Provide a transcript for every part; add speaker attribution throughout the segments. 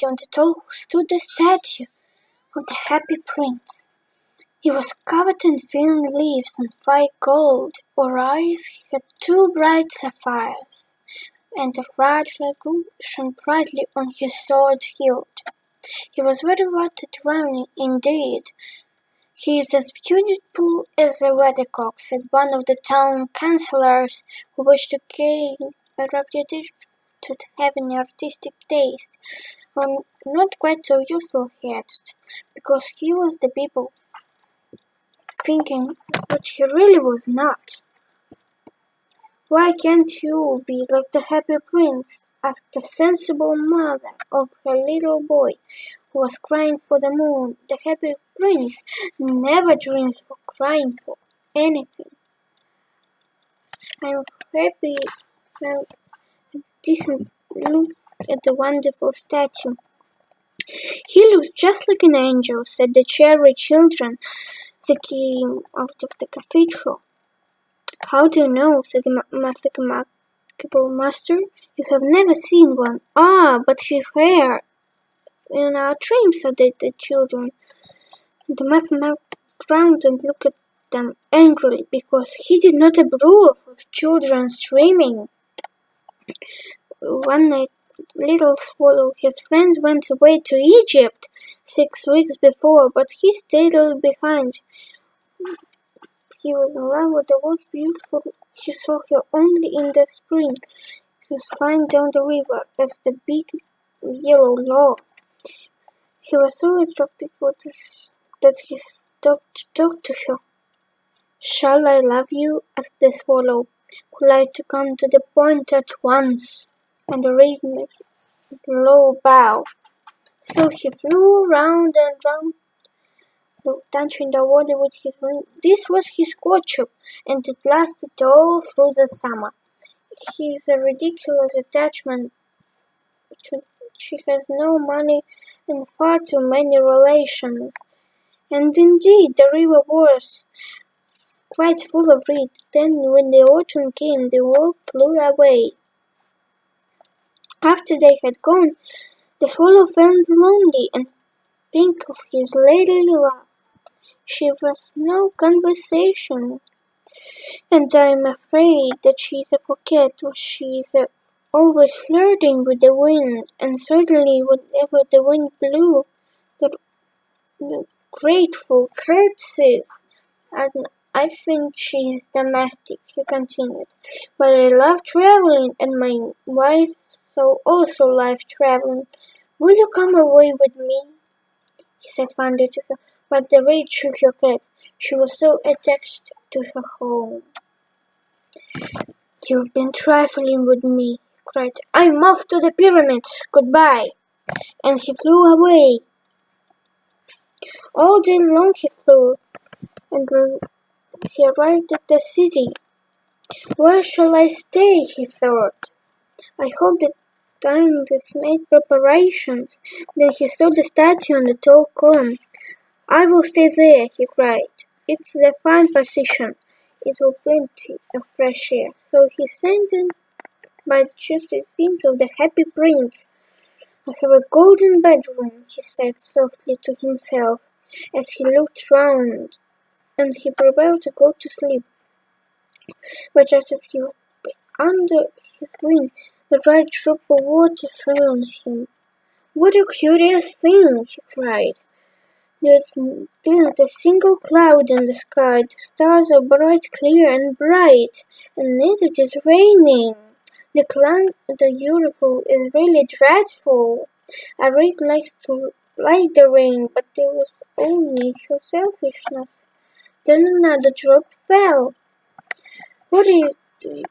Speaker 1: city on the top stood the statue of the Happy Prince. He was covered in thin leaves and fine gold, or eyes he had two bright sapphires, and a flashlight shone brightly on his sword hilt. He was very watered round indeed. He is as beautiful as a weathercock, said one of the town councillors, who wished to gain a reputation to having artistic taste, or not quite so useful yet, because he was the people thinking what he really was not. Why can't you be like the Happy Prince? Asked the sensible mother of her little boy, who was crying for the moon. The Happy Prince never dreams for crying for anything. I'm happy now. Decent look at the wonderful statue. He looks just like an angel, said the cherry children. They came out of the cathedral. How do you know? Said the mathematical master. You have never seen one. Ah, but his hair. In our dreams, said the children. The mathematician frowned and looked at them angrily, because he did not approve of children's dreaming. One night, little Swallow, his friends went away to Egypt 6 weeks before, but he stayed a little behind. He was in love with the most beautiful. He saw her only in the spring. She was flying down the river as the big yellow log. He was so attracted that he stopped to talk to her. Shall I love you? Asked the Swallow, who liked to come to the point at once, and raised a low bow. So he flew round and round, touching the water with his wings. This was his courtship, and it lasted all through the summer. He is a ridiculous attachment. She has no money and far too many relations. And indeed, the river was quite full of reeds. Then, when the autumn came, they all flew away. After they had gone, the Swallow felt lonely and think of his lady love. She was no conversation, and I'm afraid that she is a coquette, or she is always flirting with the wind, and certainly whenever the wind blew, the grateful curtsies. And I think she is domestic, he continued, but I love traveling, and my wife also loves traveling. Will you come away with me? He said fondly to her, but the reed shook her head. She was so attached to her home. You've been trifling with me, he cried. I'm off to the pyramids. Goodbye. And he flew away. All day long he flew, and he arrived at the city. Where shall I stay? He thought. I hope the time has made preparations. Then he saw the statue on the tall column. I will stay there, he cried. It's the fine position. It will plenty of fresh air. So he sent in by just the things of the Happy Prince. I have a golden bedroom, he said softly to himself, as he looked round, and he prepared to go to sleep. But just as he was under his wing, the bright drop of water fell on him. What a curious thing, he cried. There's not a single cloud in the sky. The stars are bright, clear, and bright, and yet it is raining. The beautiful is really dreadful. I really likes to like the rain, but there was only her selfishness. Then another drop fell. What is it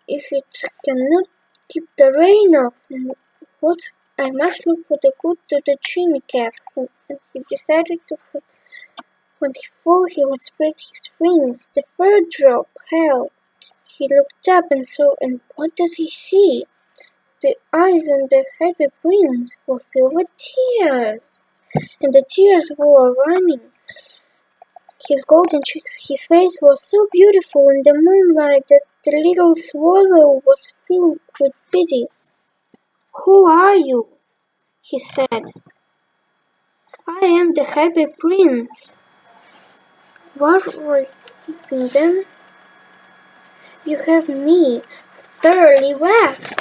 Speaker 1: if it cannot keep the rain off? What? I must look for the good to the chimney cap, and he decided to. When before he would spread his wings, the third drop fell. He looked up and saw, and what does he see? The eyes of the Happy Prince were filled with tears, and the tears were running. His golden cheeks, his face was so beautiful in the moonlight that the little Swallow was filled with pity. Who are you? he said. I am the Happy Prince. What were you keeping them? You have me thoroughly wet.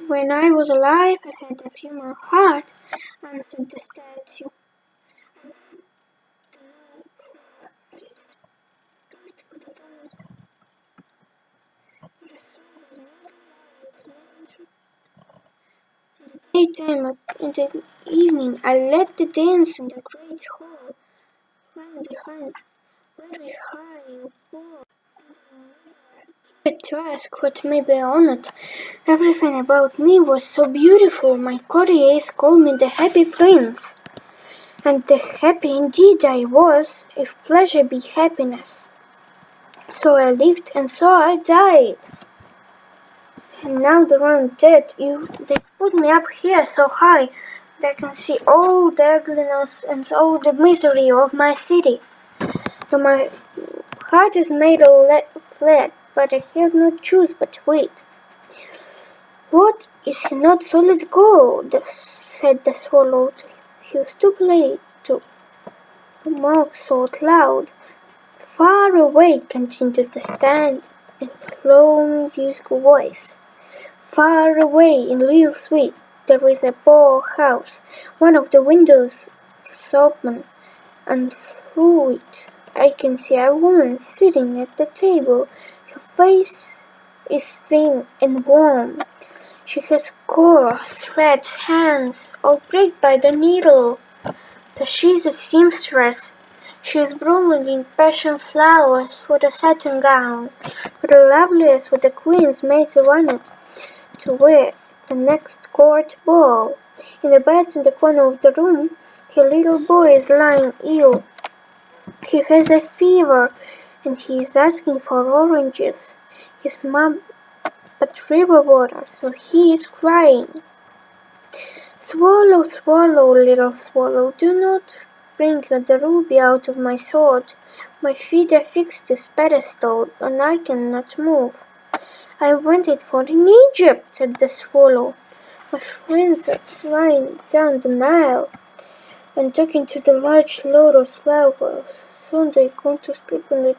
Speaker 1: When I was alive, I had a human heart, answered the statue. Daytime, in the evening, I led the dance in the great hall. Round the hunt, very high above. To ask what may be on it. Everything about me was so beautiful. My courtiers called me the Happy Prince. And the happy indeed I was, if pleasure be happiness. So I lived, and so I died. And now that I'm dead, they put me up here so high that I can see all the ugliness and all the misery of my city. So my heart is made of lead, but I have no choice but wait. What, is he not solid gold? Said the swallow. He was too late to mock so loud. Far away, continued the stand in low musical voice. Far away in Little Sweet there is a poor house. One of the windows is open, and through it I can see a woman sitting at the table. Her face is thin and warm. She has coarse red hands, all pricked by the needle. She is a seamstress. She is broiling passion flowers for the satin gown, for the loveliest with the queen's maids around it, to wear the next court ball. In the bed in the corner of the room, her little boy is lying ill. He has a fever, and he is asking for oranges. His mom but river water, so he is crying. Swallow, swallow, little swallow, do not bring the ruby out of my sword. My feet are fixed to this pedestal, and I cannot move. I want it for in Egypt, said the swallow. My friends are flying down the Nile and talking to the large lotus flowers. Soon they come to sleep on the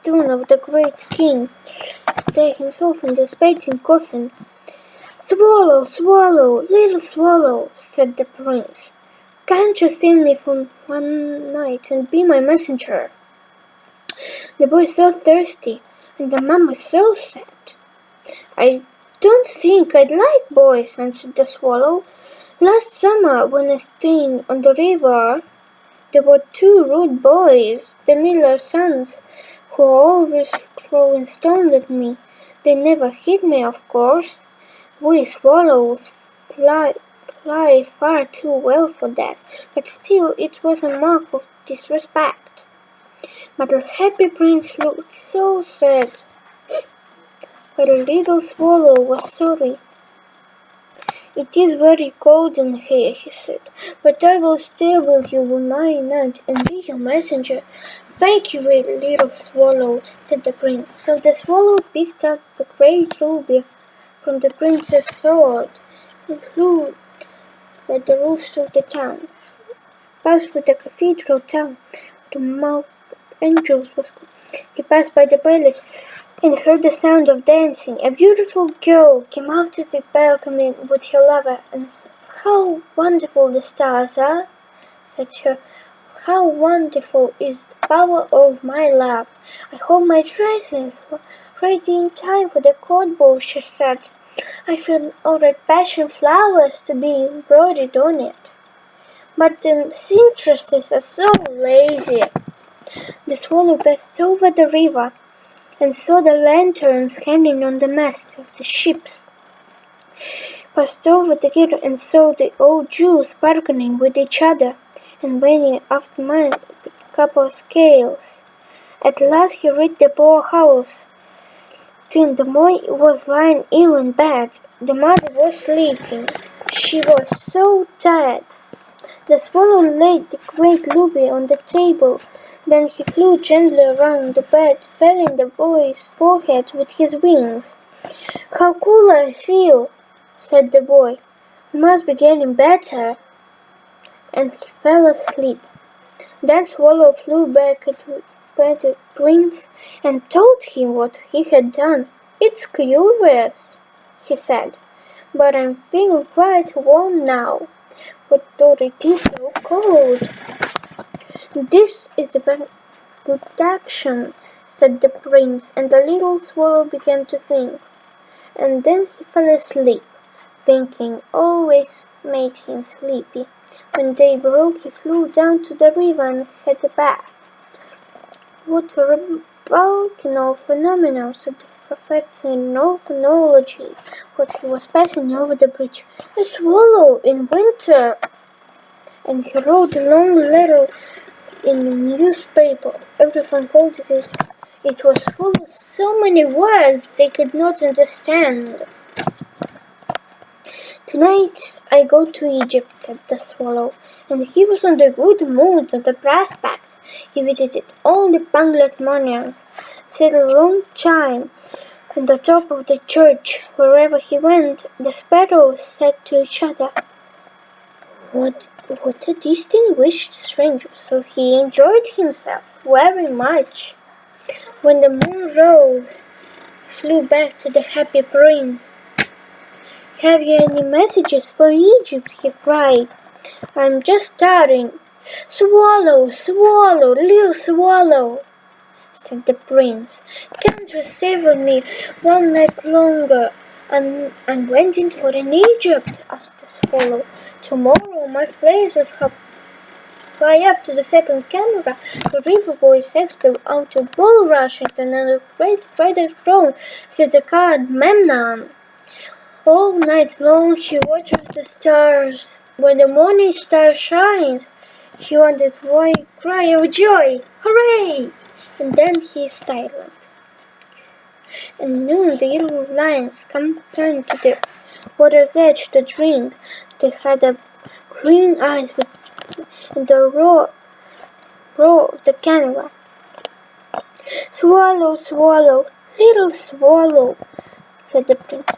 Speaker 1: throne of the great king, they himself in the spitting coffin. Swallow, swallow, little swallow, said the prince. Can't you send me for one night and be my messenger? The boy is so thirsty, and the mama is so sad. I don't think I'd like boys, answered the swallow. Last summer, when I stayed on the river, there were two rude boys, the miller's sons, who were always throwing stones at me. They never hit me, of course. We swallows fly far too well for that, but still it was a mark of disrespect. But the happy prince looked so sad. But the little swallow was sorry. It is very cold in here, he said, but I will stay with you one night and be your messenger. Thank you, little swallow, said the prince. So the swallow picked up the great ruby from the prince's sword and flew at the roofs of the town, passed through the cathedral town, the mouth of angels was. He passed by the palace and heard the sound of dancing. A beautiful girl came out of the balcony with her lover and said, "How wonderful the stars are," said her. "How wonderful is the power of my love. I hope my dresses were ready in time for the court ball," she said. "I found all red passion flowers to be embroidered on it. But the seamstresses are so lazy." The swallow passed over the river and saw the lanterns hanging on the masts of the ships. Passed over the river and saw the old Jews bargaining with each other and weighing after money with copper scales. At last he reached the poor house. Then the boy was lying ill in bed. The mother was sleeping. She was so tired. The swallow laid the great ruby on the table. Then he flew gently around the bed, filling the boy's forehead with his wings. "How cool I feel," said the boy. He must be getting better. And he fell asleep. Then Swallow flew back to the prince and told him what he had done. "It's curious," he said, "but I'm feeling quite warm now. But though it is so cold." "This is the good action," said the prince, and the little swallow began to think. And then he fell asleep. Thinking always made him sleepy. When day broke, he flew down to the river and had a bath. "What a volcano phenomenon," said the professor in volcanology, when he was passing over the bridge. "A swallow in winter!" And he wrote a long letter in the newspaper. Everyone quoted it. It was full of so many words they could not understand. "Tonight I go to Egypt," said the swallow, and he was in the good mood at the prospect. He visited all the Banglat monuments, set a long chime at the top of the church. Wherever he went, the sparrows said to each other, What a distinguished stranger!" So he enjoyed himself very much. When the moon rose, he flew back to the happy prince. "Have you any messages for Egypt?" he cried. "I'm just starting." "Swallow, swallow, little swallow," said the prince. "Can't you stay with me one night longer? I'm waiting for in Egypt," asked the swallow. "Tomorrow my flames will fly up to the second camera. The river boy sets the outer bulrush and another great brighter throne," said the god Memnon. All night long he watches the stars. When the morning star shines, he wonders why he cry of joy, "Hooray!" And then he is silent. At noon the little lions come down to the water's edge to drink. They had a green eyes in the roar of the canal. "Swallow, swallow, little swallow," said the prince.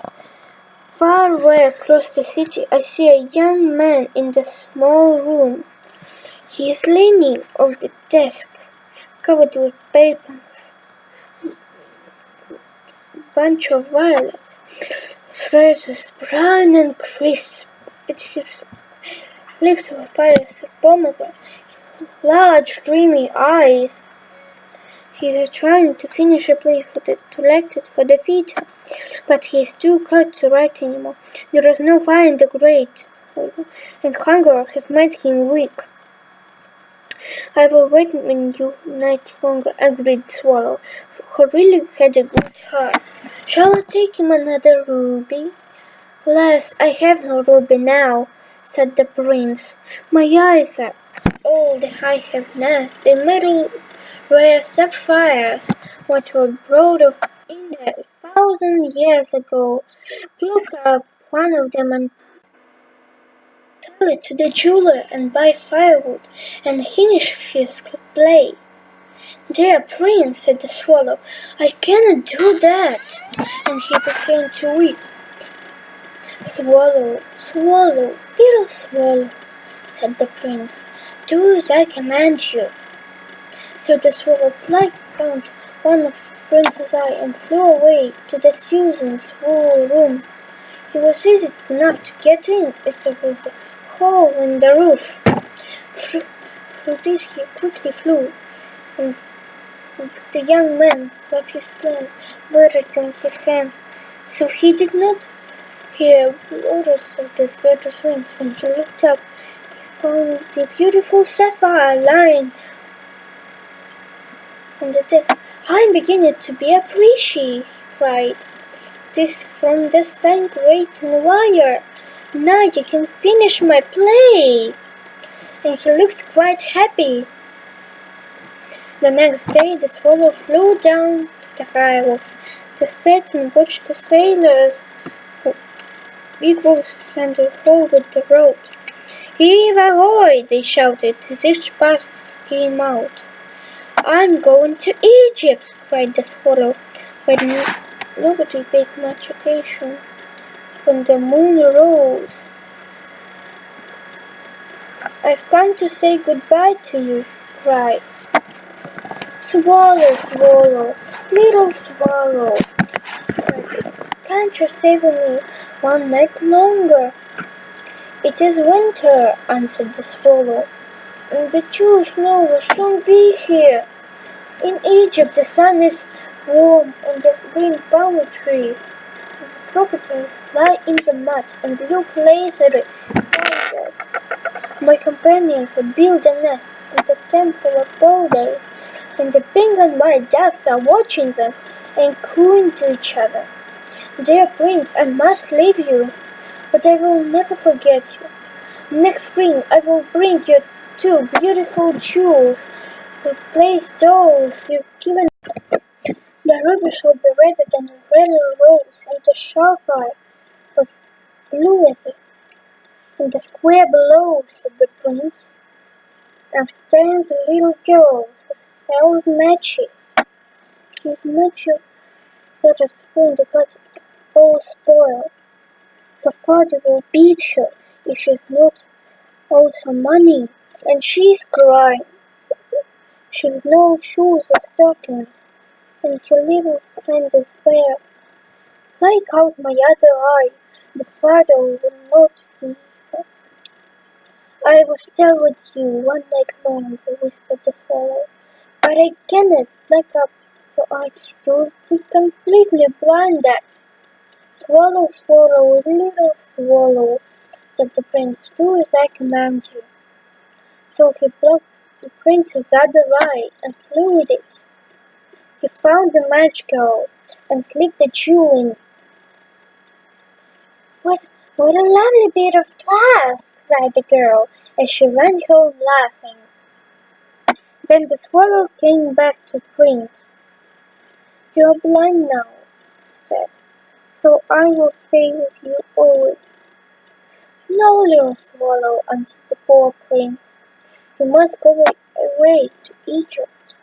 Speaker 1: "Far away across the city I see a young man in the small room. He is leaning over the desk, covered with papers, a bunch of violets. His face is brown and crisp, and his lips were pale as pomegranate, large dreamy eyes. He is trying to finish a play to lecture for the theater, but he is too cold to write anymore. There is no fire in the grate, and hunger has made him weak." "I will wait one night longer," agreed Swallow, who really had a good heart. "Shall I take him another ruby?" "Alas, I have no ruby now," said the prince. "My eyes are all that I have left. The metal rare sapphires, which were brought of India 1,000 years ago. Pluck up one of them and tell it to the jeweler and buy firewood and finish his play." "Dear prince," said the swallow, "I cannot do that," and he began to weep. "Swallow, swallow, little swallow," said the prince, "do as I command you." So the swallow plucked out one of his prince's eye and flew away to the Susan's wool room. He was easy enough to get in, as there was a hole in the roof. Through this he quickly flew, and the young man got his plan buried in his hand. So he did not hear orders of the spider's wings. When he looked up, he found the beautiful sapphire lying on the desk. "I'm beginning to be appreciated," he cried. "This from the same great wire. Now you can finish my play." And he looked quite happy. The next day the swallow flew down to the highway to sit and watch the sailors who big voices and hold with the ropes. "Heave ahoy!" they shouted as each passed came out. "I'm going to Egypt!" cried the swallow, but nobody paid much attention. When the moon rose, I've come to say goodbye to you, cried. Swallow, swallow, little swallow, cried it. Can't you stay with me one night longer? It is winter, answered the swallow, and the true snow will soon be here. In Egypt the sun is warm on the green palm trees. The crocodiles lie in the mud and look lazily tired. My companions build a nest in the temple of Bode, and the pink and white doves are watching them and cooing to each other. Dear Prince, I must leave you, but I will never forget you. Next spring I will bring you 2 beautiful jewels, the place dolls you've given. The ruby shall be redder than a red rose, and the sapphire was blue as it. In the square below, said the prince, I've 10 little girls who sell matches. His matches let us find got it all spoiled. Her father will beat her if she's not also money, and she's crying. She's no shoes or stockings, and her little hand is bare. Like out my other eye, the father will not leave her. I will stay with you one night longer, whispered the swallow, but I cannot lick up your eye. You will be completely blinded. Swallow, swallow, little swallow, said the prince, do as I command you. So he plucked the prince's other eye and flew with it. He found the match girl and slipped the jewel in. What a lovely bit of glass, cried the girl as she ran home laughing. Then the swallow came back to the prince. You are blind now, he said, so I will stay with you always. No, little swallow, answered the poor prince. You must go away to Egypt.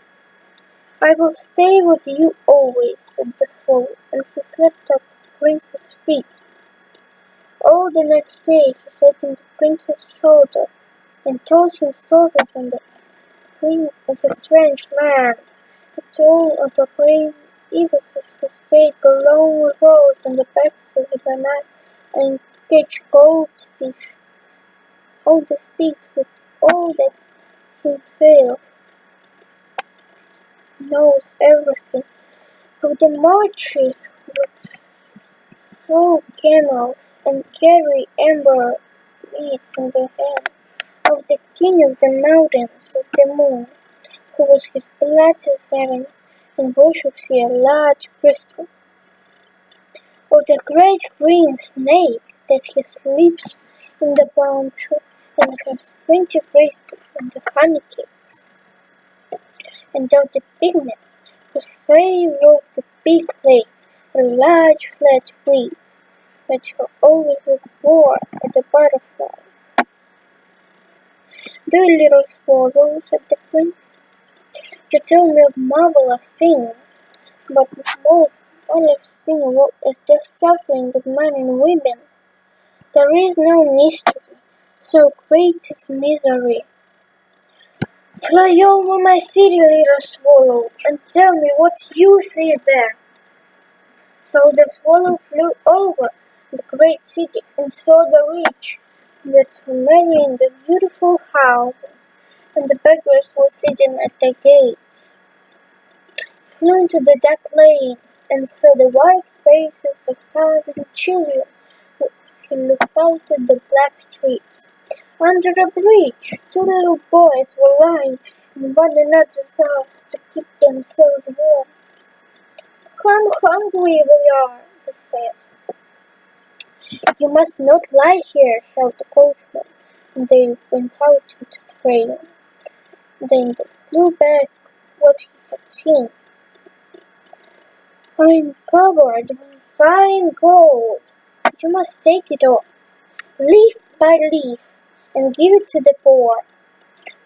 Speaker 1: I will stay with you always, said the swallow, and he slept at the prince's feet. All the next day he sat on the prince's shoulder and told him stories on the strange land. He told of the brave eagles who stayed the long rows on the banks of the Nile and catch goldfish. All the speaks with all that himself knows everything. Of the marches would sow camels and carry amber beads in their hands. Of the king of the mountains of the moon, who was his beloved servant and worships here large crystal. Of the great green snake that he sleeps in the palm tree and has plenty bracelet and the honey cakes. And of the pygmies who say rode the big lake, a large flat wheat, but who always look bored at the butterflies. Dear little swallow, said the prince, you tell me of marvelous things, but the most wondrous thing of all is the suffering of men and women. There is no mystery, so great is misery. Fly over my city, little swallow, and tell me what you see there. So the swallow flew over the great city and saw the rich that were marrying the beautiful houses, and the beggars were sitting at the gates. He flew into the dark lanes and saw the white faces of tired children as he looked out at the black streets. Under a bridge, 2 little boys were lying in one another's arms to keep themselves warm. How hungry we are, they said. You must not lie here, shouted the coachman, and they went out into the train. Then they flew back what he had seen. I'm covered in fine gold. You must take it off, leaf by leaf, and give it to the poor.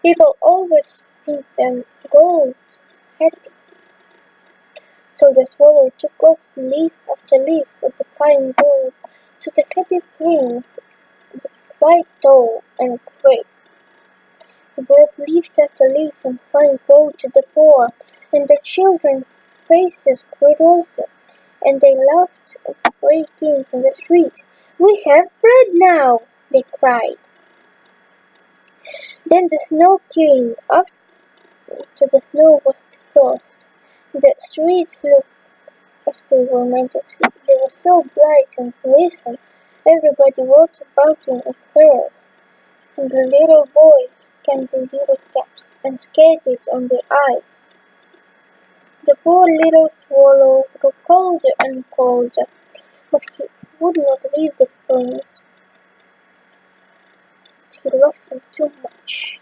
Speaker 1: People always think them gold's happy. So the swallow took off leaf after leaf of the fine gold to the happy prince, quite tall and great. He brought leaf after leaf and fine gold to the poor, and the children's faces grew rosy, and they laughed at the great kings in the street. "We have bread now!" they cried. Then the snow came. After the snow was the frost. The streets looked as they were meant to sleep. They were so bright and glistened. Everybody walked about in a thirst. And the little boys came in little caps and skated on the ice. The poor little swallow grew colder and colder, but he would not leave the prince. He loved him too much.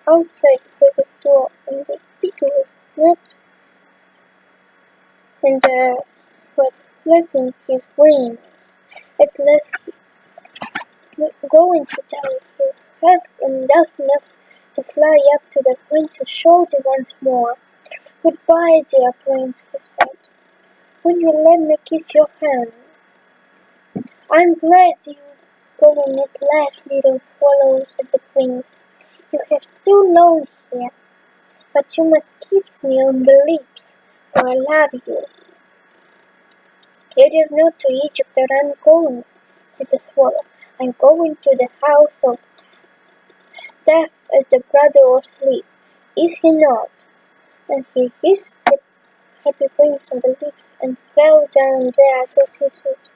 Speaker 1: Outside the biggest door and the biggest nut, and was flapping his wings. At last he was going to die. He had enough to fly up to the prince's shoulder once more. "Goodbye, dear prince," he said. "Will you let me kiss your hand?" "I'm glad you're going at last, little swallow," said the prince. "You have too long here, but you must kiss me on the lips, for I love you." "It is not to Egypt that I'm going," said the swallow. "I'm going to the house of Death as the brother of Sleep. Is he not?" And he kissed the happy prince on the lips and fell down dead at his feet.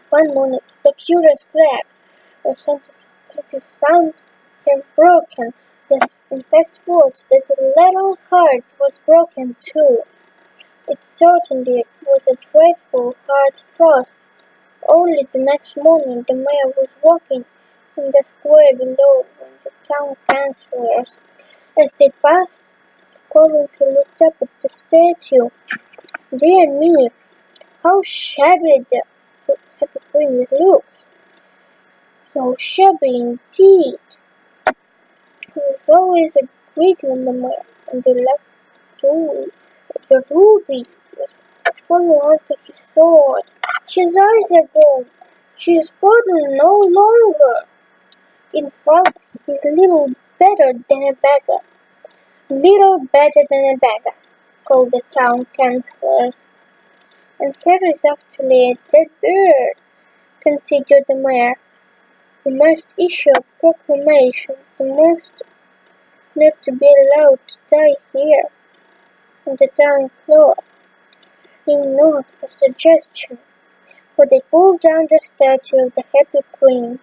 Speaker 1: One moment the curious flag was its sound had broken. This in fact was that the little heart was broken too. It certainly was a dreadful hard frost. Only the next morning the mayor was walking in the square below when the town councillors, as they passed, calling, he looked up at the statue. "Dear me, how shabby the happy prince looks!" "So shabby indeed." He was always a greedy on the mayor, and they loved too. The ruby was falling out of his sword. His eyes are gone. He is golden no longer. In fact, he's little better than a beggar. "Little better than a beggar," called the town councillors. "And here is actually a dead bird," continued the mayor. "We must issue a proclamation. The most not to be allowed to die here." And the town clerk didn't note the suggestion, for they pulled down the statue of the happy prince.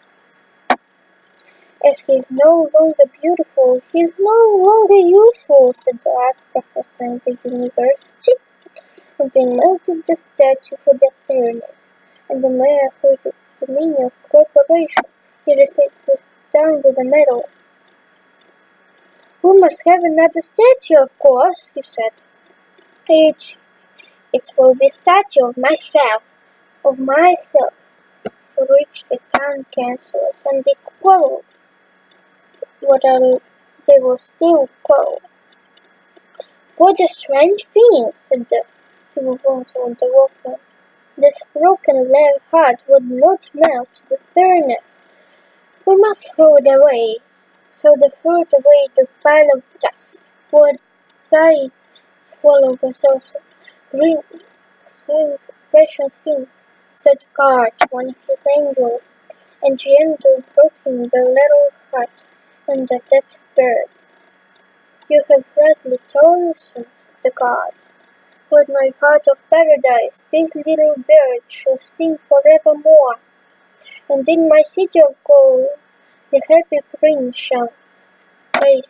Speaker 1: "As he is no longer beautiful, he is no longer useful," said the art professor in the university. And they melted the statue for the ceremony, and the mayor heard the meaning of cooperation. He received this down with a medal. "We must have another statue, of course," he said. It will be a statue of myself. Of myself." He reached the town councillors, and they quarreled. They were still quarreling. "What a strange thing," said the civil council of the workmen. "This broken little heart would not melt the furnace. We must throw it away." So they threw it away the pile of dust. What giant swallow was also green, sweet, precious things, said guard one of his angels, and gentle brought him the little heart and the dead bird. "You have rightly told us," said the guard. "With my heart of paradise, this little bird shall sing forevermore, and in my city of gold, the happy prince shall praise